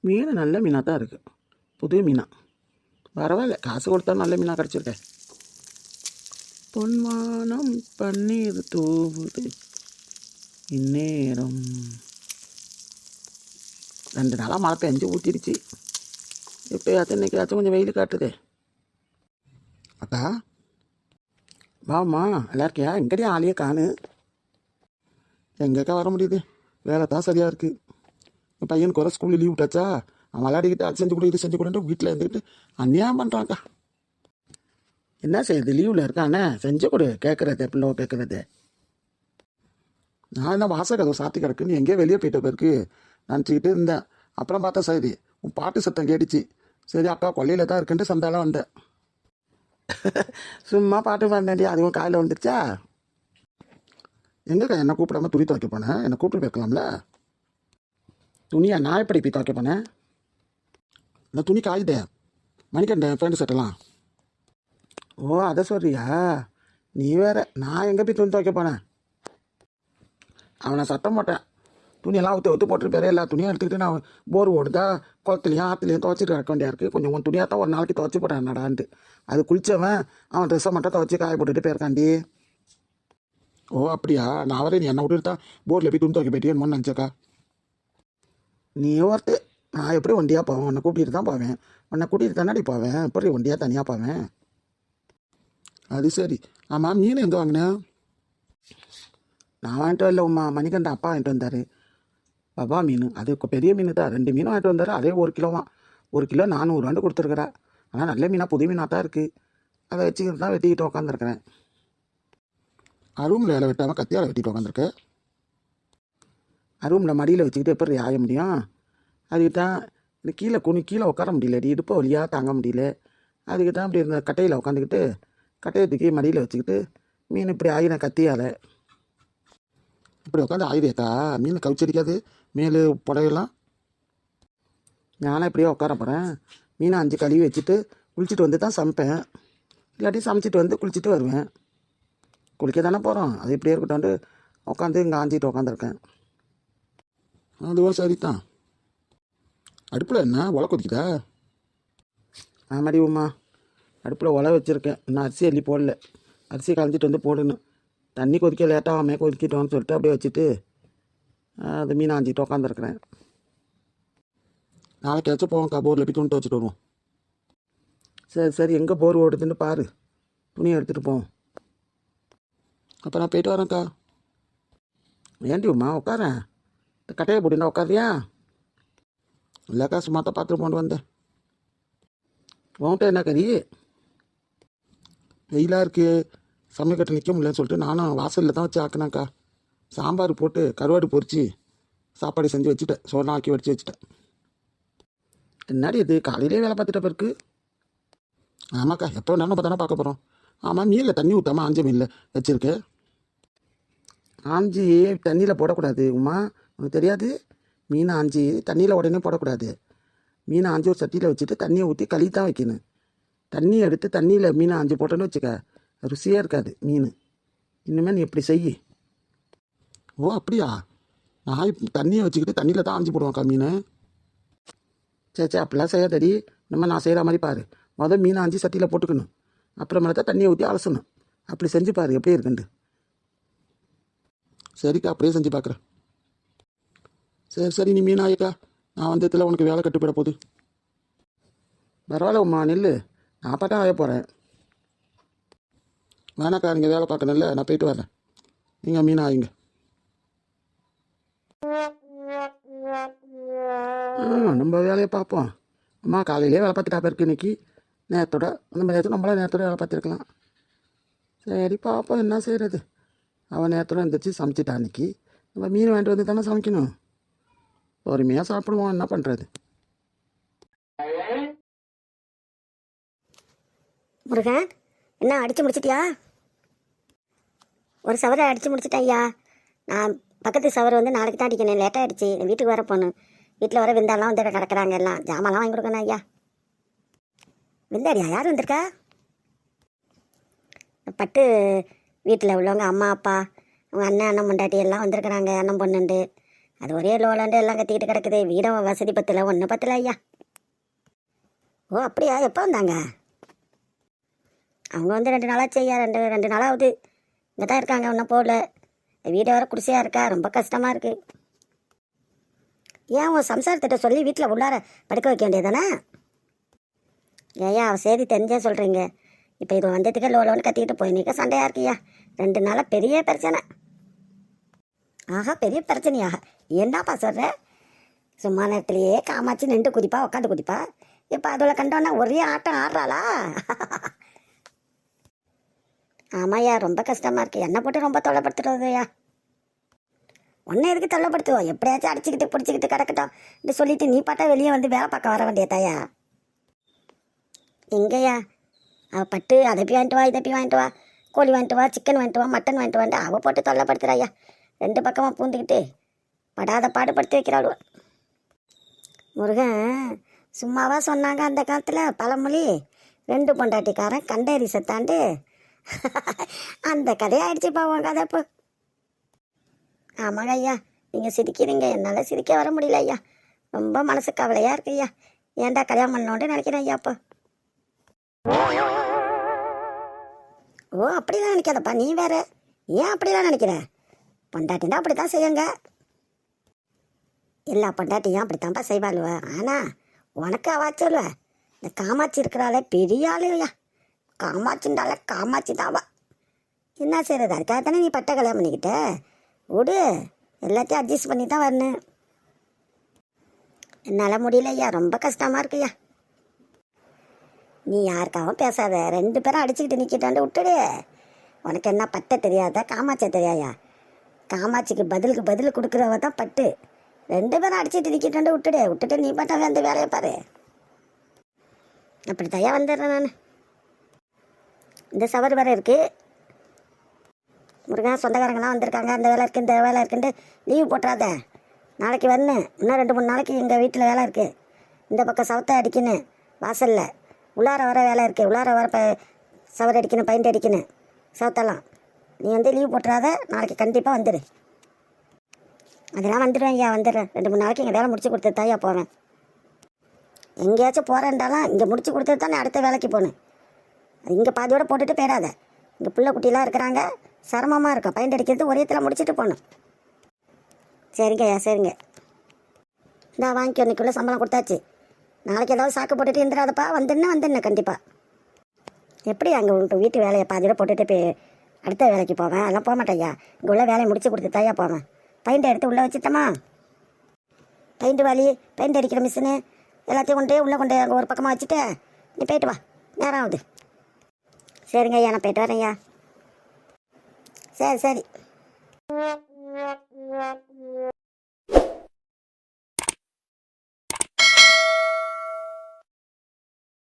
மீன் நல்ல மீனாக தான் இருக்குது, புது மீனா. பரவாயில்ல, காசு கொடுத்தா நல்ல மீனாக கிடச்சிருக்கேன். பொன்மானம் பன்னீர் தூவுது இந்நேரம். 2 நாளாக மழை பெஞ்சு ஊற்றிடுச்சு. எப்போயாச்சும் இன்னைக்காச்சும் கொஞ்சம் வெயில் காட்டுதே. அக்கா வாம்மா, நல்லா இருக்கியா? எங்கடியா ஆளையே காணு. எங்கேக்கா வர முடியுது, வேலை தான் சரியாக இருக்குது. என் பையனுக்கு வர ஸ்கூலில் லீவ் விட்டாச்சா, அவன் விளையாடிக்கிட்டு அது செஞ்சு கொடு இது செஞ்சு கொடுன்ட்டு வீட்டில் இருந்துக்கிட்டு அநியாயம் பண்ணுறான்க்கா. என்ன செய்யுது, லீவில் இருக்கானே, செஞ்சு கொடு. கேட்குறது பிள்ளை கேட்குறது. நான் என்ன வாச கதவை சாத்தி கிடக்குன்னு எங்கேயோ வெளியே போயிட்ட பிறகு நினச்சிக்கிட்டு இருந்தேன். அப்புறம் பார்த்தா சரி, உன் பாட்டு சத்தம் கேட்டுச்சு. சரி அக்கா கொல்லையில் தான் இருக்குன்ட்டு சந்தாலாம் வந்தேன். சும்மா பாட்டு பாடினேன்டி, அதுவும் காலையில் வந்துருச்சா. எங்கக்கா என்னை கூப்பிடாம துணி துவைக்க போனேன்? என்னை கூப்பிட்டு போயிருக்கலாம்ல. துணியா? நான் எப்படி போய் துவைக்க போனேன்? இந்த துணி காயுதே, மணிக்கண்டேன் ஃப்ரெண்டு சட்டெல்லாம். ஓ அதை சொல்றியா? நீ வேற, நான் எங்கே போய் துணி துவைக்க போனேன்? அவனை சத்தம் போட்டேன், துணியெல்லாம் ஒத்து போட்டுருப்பாரு. எல்லா துணியும் எடுத்துக்கிட்டு நான் போர் ஓடுதா குளத்துலையும் ஆற்றுலையும் துவைச்சிட்டு கிடக்க வேண்டியா இருக்குது. கொஞ்சம் உன் துணியாக தான் ஒரு நாளைக்கு துவைச்சி போட்டேன் நடான்ட்டு. அது குளித்தவன் அவன் ட்ரெஸ்ஸை மட்டும் துவைச்சி காய போட்டுட்டு போயிருக்காண்டி. ஓ அப்படியா? நான் வரேன், நீ என்னை விட்டுட்டு தான் போரில் போய் துணி துவைக்க போயிட்டேன்னு நினச்சக்கா. நீ ஒருத்து, நான் எப்படி ஒண்டியாக போவேன்? உன்னை கூட்டிகிட்டு தான் போவேன். உன்னை கூட்டிகிட்டு தானடி போவேன், எப்படி ஒண்டியாக தனியாக போவேன்? அது சரி. ஆமாம், மீன் எங்கே வாங்கினேன்? நான் வாங்கிட்டு வரல உமா, மணிகண்டன் அப்பா வாங்கிட்டு வந்தார். பவா மீன், அது பெரிய மீன் தான். 2 மீனும் வாங்கிட்டு வந்தார். அதே 1 கிலோவான். 1 கிலோ 400 ரூபாண்டு கொடுத்துருக்குறா. ஆனால் நல்ல மீனாக புது மீனாக தான் இருக்குது. அதை வச்சுக்கிட்டு தான் வெட்டிக்கிட்டு உட்காந்துருக்குறேன். அரும்பில் இலை வெட்டாமல் கத்தியால் வெட்டிட்டு உட்காந்துருக்கேன். அரும்பில் மடியில் வச்சுக்கிட்டு எப்படி ஆய முடியும்? அதுக்கு தான் இந்த கீழே உட்கார முடியலடி, இடுப்பை வழியாக தாங்க முடியல. அதுக்கு தான் இப்படி இந்த கட்டையில் உட்காந்துக்கிட்டு கட்டையை தூக்கி மடியில் வச்சுக்கிட்டு மீன் இப்படி ஆயின கத்தியால் இப்படி உட்காந்து ஆயுதேக்கா. மீன் கவிச்சடிக்காது மேலு புடையெல்லாம். நானும் இப்படியே உட்கார போகிறேன். மீனை 5 கழுவி வச்சுட்டு குளிச்சுட்டு வந்து தான் சமைப்பேன். இல்லாட்டி சமைச்சிட்டு வந்து குளிச்சுட்டு வருவேன். குளிக்க தானே போகிறோம், அது இப்படியே இருக்கட்டும் உட்காந்து இங்கே ஆஞ்சிட்டு உட்காந்துருக்கேன். அதுவும் சரிதான். அடுப்பில் என்ன உலை கொதிக்குதா? ஆமாடி உமா, அடுப்பில் உலை வச்சுருக்கேன். இன்னும் அரிசி அள்ளி போடல. அரிசி களைஞ்சிட்டு வந்து போடணும். தண்ணி கொதிக்க லேட்டாகாமல் கொதிக்கிட்டோன்னு சொல்லிட்டு அப்படியே வச்சுட்டு அது மீன் ஆஞ்சிட்டு உட்காந்துருக்குறேன். நாளைக்காச்சும் போவோம்க்கா, போரில் போய் துணி வச்சுட்டு வருவோம். சரி, எங்கே போர் ஓடுதுன்னு பாரு, துணியை எடுத்துகிட்டு போவோம். அப்போ நான் போயிட்டு வரேன்க்கா. ஏண்டி உமா உட்காரேன், இந்த கட்டையை போட்டுனா உட்காரியா? இல்லைக்கா, சும்மா தான் பார்த்துட்டு கொண்டு வந்தேன். உன்கிட்ட என்ன கறி? வெயிலாக இருக்குது, சமையல் கட்ட நிற்க முடியலன்னு சொல்லிட்டு நானும் வாசலில் தான் வச்சு ஆக்கினாக்கா. சாம்பார் போட்டு கருவாடு பொரிச்சு சாப்பாடு செஞ்சு வச்சுட்டேன். சோறுலாம் ஆக்கி வடித்து வச்சுட்டேன். என்னடி இது காலையிலே வேலை பார்த்துட்ட பிறகு? ஆமாக்கா, எப்போ வேணாலும் பார்த்தா பார்க்க போகிறோம். ஆமாம், மீனில் தண்ணி ஊற்றாமல் ஆஞ்ச மீனில் வச்சுருக்கேன். ஆஞ்சி தண்ணியில் போடக்கூடாது உமா, உனக்கு தெரியாது? மீனை ஆஞ்சி தண்ணியில் உடனே போடக்கூடாது. மீனை ஆஞ்சி ஒரு சட்டியில் வச்சுட்டு தண்ணியை ஊற்றி கழுவி தான் வைக்கணும். தண்ணி எடுத்து தண்ணியில் மீனை ஆஞ்சி போட்டோன்னு வச்சுக்க, ருசியாக இருக்காது மீன். இனிமேல் நீ இப்படி செய். ஓ அப்படியா? நான் தண்ணியை வச்சுக்கிட்டு தண்ணியில் தான் ஆஞ்சி போடுவாக்கா மீன். சரி அப்படிலாம் செய்யாதடி, நம்ம நான் செய்கிற மாதிரி பாரு. மீனை ஆஞ்சி சட்டியில் போட்டுக்கணும், அப்புறமேல தான் தண்ணியை ஊற்றி அலசணும். அப்படி செஞ்சு பாரு எப்படி இருக்குண்டு. சரிக்கா, அப்படியே செஞ்சு பார்க்குறேன். சரி நீ மீன் ஆயிக்கா, நான் வந்ததில் உனக்கு வேலை கட்டுப்பட போகுது. பரவாயில்ல உமா, நெல் நான் பாட்டா ஆய போகிறேன். வேணாக்கா, நீங்கள் வேலை பார்க்கணும்ல, நான் போயிட்டு வரேன். நீங்கள் மீன் ஆயிங்க. நம்ம வேலையை பார்ப்போம். அம்மா காலையிலே வேலை பார்த்துட்டா பேருக்கு இன்னைக்கு நேரத்தோட. அந்த மாதிரி நம்மளாம் நேரத்தோட வேலை பார்த்துருக்கலாம். சரி பார்ப்போம் என்ன செய்கிறது. அவன் நேரத்தோட எழுந்திரிச்சு சமைச்சிட்டா அன்றைக்கி. நம்ம மீன் வாங்கிட்டு வந்து தானே சமைக்கணும். பொறுமையாக சாப்பிடுவோம், என்ன பண்ணுறது. முருகன், என்ன அடித்து முடிச்சிட்டியா? ஒரு சவரை அடித்து முடிச்சிட்டேன் ஐயா. நான் பக்கத்து சவரை வந்து நாளைக்கு தான் அடிக்கணும், லேட்டாக ஆகிடுச்சு. வீட்டுக்கு வர போகணும். வீட்டில் வர விந்தாலாம் வந்து கிடக்கிறாங்க, எல்லாம் ஜாமான்லாம் வாங்கி கொடுக்கணும் ஐயா. விந்தாடியா? யார் வந்திருக்கா? பட்டு வீட்டில் உள்ளவங்க அம்மா அப்பா அவங்க அண்ணன் பொண்டாட்டி எல்லாம் வந்திருக்கிறாங்க. அண்ணன் பொண்ணுண்டு அது ஒரே லோலாண்டு எல்லாம் கத்திக்கிட்டு கிடக்குது. வீடும் வசதி பத்தல, ஒன்றும் பத்தல ஐயா. ஓ அப்படியா, எப்போ வந்தாங்க? அவங்க வந்து 2 நாளாச்சு ஐயா. ரெண்டு நாளாகுது. இங்கே தான் இருக்காங்க, ஒன்றும் போகல. வீடு வர குடிசையாக இருக்கா, ரொம்ப கஷ்டமாக இருக்குது. ஏன் உன் சம்சாரத்திட்ட சொல்லி வீட்டில் உள்ளார படுக்க வைக்க வேண்டியதானே? ஏயா அவ செய்தி தெரிஞ்சே சொல்கிறீங்க. இப்போ இது வந்ததுக்கே லோலோன்னு கத்திக்கிட்டு போய் நிற்க சண்டையாக இருக்கியா. 2 நாளாக பெரிய பிரச்சனை. ஆஹா, பெரிய பிரச்சனையாக என்னப்பா சொல்கிற? சும்மா நேரத்துலையே காமாச்சு நின்று குதிப்பா, உட்காந்து குதிப்பா. இப்போ அதில் கண்டோன்னா ஒரே ஆட்டம் ஆடுறாளா? ஆமாய்யா, ரொம்ப கஷ்டமாக இருக்குது. என்னை போட்டு ரொம்ப தொல்லைப்படுத்துறதையா. ஒன்றை எதுக்கு தொல்லைப்படுத்துவோம்? எப்படியாச்சும் அடிச்சுக்கிட்டு பிடிச்சிக்கிட்டு கிடக்கட்டும் இந்த சொல்லிட்டு நீ பாட்டா வெளியே வந்து வேலை பார்க்க வர வேண்டியதாயா? எங்கேயா அவள் பட்டு அதை போய் வாங்கிட்டு வா, இதை போய் வாங்கிட்டு வா, கோழி வாங்கிட்டு வா, சிக்கன் வாங்கிட்டு வா, மட்டன் வாங்கிட்டு வான்ட்டு அவள் போட்டு தொல்லைப்படுத்துறாயா. 2 பக்கமாக பூந்துக்கிட்டு படாத பாடுபடுத்தி வைக்கிறாள். முருகன் சும்மாவா சொன்னாங்க அந்த காலத்தில் பழமொழி, 2 பொண்டாட்டிக்காரன் கண்டேரி செத்தாண்டு. அந்த கதையாயிடுச்சுப்பா உன் கதை இப்போ. ஆமாங்க ஐயா, நீங்கள் சிரிக்கிறீங்க, என்னால் சிரிக்க வர முடியல ஐயா. ரொம்ப மனசு கவலையாக இருக்கு ஐயா. ஏன்டா கல்யாணம் பண்ணோன்னு நினைக்கிறேன் ஐயா இப்போ. ஓ அப்படிலாம் நினைக்காதப்பா, நீ வேற. ஏன் அப்படிலாம் நினைக்கிற? பொண்டாட்டின்னா அப்படி தான் செய்யுங்க. எல்லா பொண்டாட்டியும் அப்படித்தான்ப்பா செய்வாளுவ. ஆனால் உனக்கு அவாச்சுல்வ. இந்த காமாட்சி இருக்கிறாளே பெரிய ஆளுயா. காமாட்சின்றால காமாட்சி தாவா. என்ன செய்கிறது? அதுக்காக தானே நீ பட்ட கல்யாணம் பண்ணிக்கிட்ட. விடு, எல்லாத்தையும் அட்ஜஸ்ட் பண்ணி தான் வரணும். என்னால் முடியல ஐயா, ரொம்ப கஷ்டமாக இருக்குய்யா. நீ யாருக்காகவும் பேசாத. 2 பேரும் அடிச்சுக்கிட்டு நிற்கிட்டாண்டு விட்டுடு. உனக்கு என்ன பட்டை தெரியாதா, காமாட்சியை தெரியாயா? காமாட்சிக்கு பதில் கொடுக்குறவ தான் பட்டு. 2 பேரும் அடிச்சுட்டு நிற்கிட்டாண்டு விட்டுட்டு நீ பட்டாவே அந்த வேலையை பாரு. அப்படி தயா வந்துடுறேன் நான். இந்த சவர் வேறு இருக்குது. முருகன் சொந்தக்காரங்களாம் வந்திருக்காங்க. அந்த வேலை இருக்குது, இந்த வேலை இருக்குன்ட்டு லீவு போட்டுறாத. நாளைக்கு வரணும். இன்னும் 2-3 நாளைக்கு எங்கள் வீட்டில் வேலை இருக்குது. இந்த பக்கம் சவத்தை அடிக்கணும், வாசலில் உள்ளார வர வேலை இருக்குது. உள்ளார வர சவர் அடிக்கணும், பெயிண்ட் அடிக்கணும், சவத்தெல்லாம். நீ வந்து லீவ் போட்டுறாத. நாளைக்கு கண்டிப்பாக வந்துடு. அதெல்லாம் வந்துடுவேன் ஐயா, வந்துடுறேன். 2-3 நாளைக்கு இங்கே வேலை முடிச்சு கொடுத்துட்டு தான்யா போவேன். எங்கேயாச்சும் போகிறேன்டாலாம் இங்கே முடிச்சு கொடுத்துட்டு தான் அடுத்த வேலைக்கு போகணும். அது இங்கே பாதியோடு போட்டுட்டு போயிடாத. இங்கே பிள்ளை குட்டிலாம் இருக்கிறாங்க, சிரமமாக இருக்கும். பெயிண்ட் அடிக்கிறது ஒரேத்தில் முடிச்சுட்டு போகணும். சரிங்க ஐயா, சரிங்க. இந்தா வாங்கிக்கோ, இன்னைக்குள்ளே சம்பளம் கொடுத்தாச்சு. நாளைக்கு ஏதாவது சாக்கு போட்டுட்டு இருந்துடாதப்பா. வந்துடுன்னு கண்டிப்பாக. எப்படி அங்கே உங்கள் வீட்டு வேலையை பாதியோட போட்டுட்டு போய் அடுத்த வேலைக்கு போவேன்? அதெல்லாம் போக மாட்டேன் ஐயா. இங்கே உள்ள வேலையை முடிச்சு கொடுத்து தாயா போவேன். பெயிண்ட் எடுத்து உள்ளே வச்சுட்டோமா? பெயிண்ட் வாலி, பெயிண்ட் அடிக்கிற மிஷினு எல்லாத்தையும் உள்ளே கொண்டு அங்கே ஒரு பக்கமாக வச்சுட்டு நீ போயிட்டு வா. நேரம் ஆகுது. சரிங்க ஐயா, நான் போயிட்டு வரேன் ஐயா. சரி.